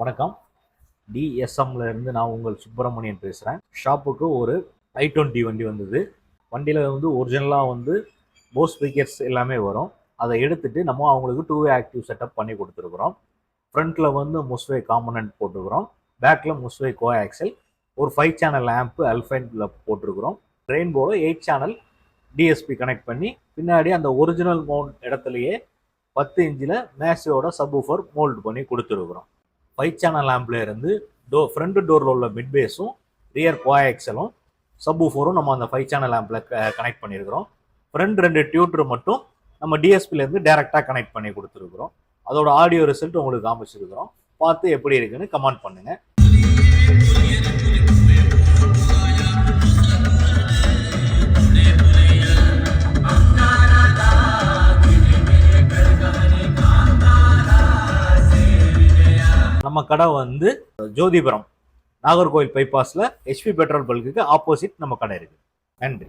வணக்கம். டிஎஸ்எம்ல இருந்து நான் உங்கள் சுப்பிரமணியன் பேசுகிறேன். ஷாப்புக்கு ஒரு i20 வண்டி வந்தது. வண்டியில் ஒரிஜினலாக போஸ் ஸ்பீக்கர்ஸ் எல்லாமே வரும். அதை எடுத்துட்டு நம்ம அவங்களுக்கு 2-வே ஆக்டிவ் செட்டப் பண்ணி கொடுத்துருக்குறோம். ஃப்ரண்ட்டில் முஸ்வே காம்பனன்ட் போட்டுருக்குறோம். பேக்கில் முஸ்வே கோ ஆக்சல், ஒரு 5 சேனல் ஆம்ப்பு அல்ஃபைனில் போட்டிருக்கிறோம். ரெயின்போவில் 8 சேனல் டிஎஸ்பி கனெக்ட் பண்ணி பின்னாடி அந்த ஒரிஜினல் மவுண்ட் இடத்துலையே 10 இன்ச்சில் மேசியோட சப்வூஃபர் மோல்டு பண்ணி கொடுத்துருக்குறோம். 5 சேனல் ஆம்பில் இருந்து ஃப்ரண்ட் டோரில் உள்ள மிட் பேஸும் ரியர் கோஆக்சலும் சப்வூஃபரும் நம்ம அந்த 5 சேனல் ஆம்பில் கனெக்ட் பண்ணியிருக்கிறோம். ஃப்ரண்ட் 2 டியூட்டர் மட்டும் நம்ம டிஎஸ்பிலேருந்து டேரெக்டாக கனெக்ட் பண்ணி கொடுத்துருக்குறோம். அதோட ஆடியோ ரிசல்ட் உங்களுக்கு காமிச்சிருக்கிறோம். பார்த்து எப்படி இருக்குன்னு கமெண்ட் பண்ணுங்கள். நம்ம கடை ஜோதிபுரம் நாகர்கோவில் பைபாஸில் HP பெட்ரோல் பல்க்குக்கு ஆப்போசிட் நம்ம கடை இருக்குது. நன்றி.